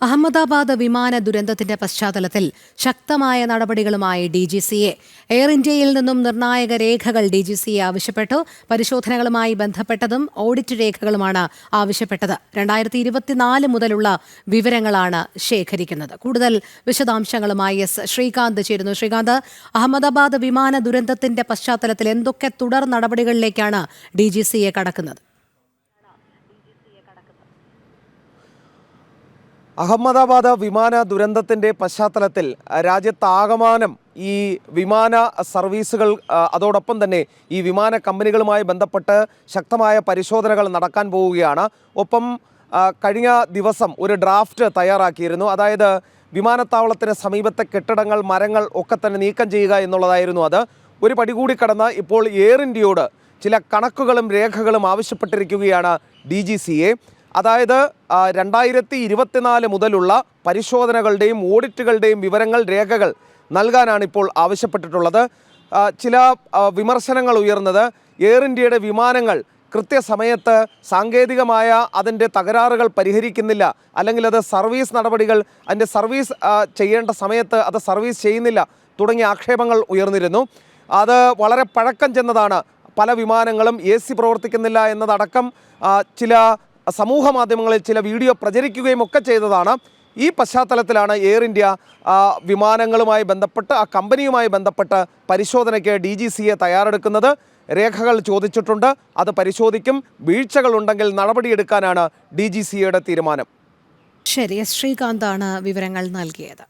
അഹമ്മദാബാദ് വിമാന ദുരന്തത്തിന്റെ പശ്ചാത്തലത്തിൽ ശക്തമായ നടപടികളുമായി DGCA. എയർ ഇന്ത്യയിൽ നിന്നും നിർണായക രേഖകൾ DGCA ആവശ്യപ്പെട്ടു. പരിശോധനകളുമായി ബന്ധപ്പെട്ടതും ഓഡിറ്റ് രേഖകളുമാണ് ആവശ്യപ്പെട്ടത്. 2024 മുതലുള്ള വിവരങ്ങളാണ് ശേഖരിക്കുന്നത്. കൂടുതൽ വിശദാംശങ്ങളുമായി ശ്രീകാന്ത് ചേരുന്നു. ശ്രീകാന്ത്, അഹമ്മദാബാദ് വിമാന ദുരന്തത്തിന്റെ പശ്ചാത്തലത്തിൽ എന്തൊക്കെ തുടർ നടപടികളിലേക്കാണ് DGCA കടക്കുന്നത്? അഹമ്മദാബാദ് വിമാന ദുരന്തത്തിൻ്റെ പശ്ചാത്തലത്തിൽ രാജ്യത്താകമാനം ഈ വിമാന സർവീസുകൾ അതോടൊപ്പം തന്നെ ഈ വിമാന കമ്പനികളുമായി ബന്ധപ്പെട്ട് ശക്തമായ പരിശോധനകൾ നടക്കാൻ പോവുകയാണ്. ഒപ്പം കഴിഞ്ഞ ദിവസം ഒരു ഡ്രാഫ്റ്റ് തയ്യാറാക്കിയിരുന്നു. അതായത് വിമാനത്താവളത്തിന് സമീപത്തെ കെട്ടിടങ്ങൾ, മരങ്ങൾ ഒക്കെ തന്നെ നീക്കം ചെയ്യുക എന്നുള്ളതായിരുന്നു. അത് ഒരു പടി കൂടി കടന്ന് ഇപ്പോൾ എയർ ഇന്ത്യയോട് ചില കണക്കുകളും രേഖകളും ആവശ്യപ്പെട്ടിരിക്കുകയാണ് DGCA. അതായത് 2024 മുതലുള്ള പരിശോധനകളുടെയും ഓഡിറ്റുകളുടെയും വിവരങ്ങൾ, രേഖകൾ നൽകാനാണ് ഇപ്പോൾ ആവശ്യപ്പെട്ടിട്ടുള്ളത്. ചില വിമർശനങ്ങൾ ഉയർന്നത് എയർ ഇന്ത്യയുടെ വിമാനങ്ങൾ കൃത്യസമയത്ത് സാങ്കേതികമായ അതിൻ്റെ തകരാറുകൾ പരിഹരിക്കുന്നില്ല, അല്ലെങ്കിൽ അത് സർവീസ് നടപടികൾ അതിൻ്റെ സർവീസ് ചെയ്യേണ്ട സമയത്ത് അത് സർവീസ് ചെയ്യുന്നില്ല തുടങ്ങിയ ആക്ഷേപങ്ങൾ ഉയർന്നിരുന്നു. അത് വളരെ പഴക്കം ചെന്നതാണ്. പല വിമാനങ്ങളും AC പ്രവർത്തിക്കുന്നില്ല എന്നതടക്കം ചില സമൂഹ മാധ്യമങ്ങളിൽ ചില വീഡിയോ പ്രചരിക്കുകയും ഒക്കെ ചെയ്തതാണ്. ഈ പശ്ചാത്തലത്തിലാണ് എയർ ഇന്ത്യ വിമാനങ്ങളുമായി ബന്ധപ്പെട്ട് ആ കമ്പനിയുമായി ബന്ധപ്പെട്ട് പരിശോധനയ്ക്ക് DGCA തയ്യാറെടുക്കുന്നത്. രേഖകൾ ചോദിച്ചിട്ടുണ്ട്, അത് പരിശോധിക്കും. വീഴ്ചകളുണ്ടെങ്കിൽ നടപടിയെടുക്കാനാണ് DGCAയുടെ തീരുമാനം. ശരി, ശ്രീകാന്താണ് വിവരങ്ങൾ നൽകിയത്.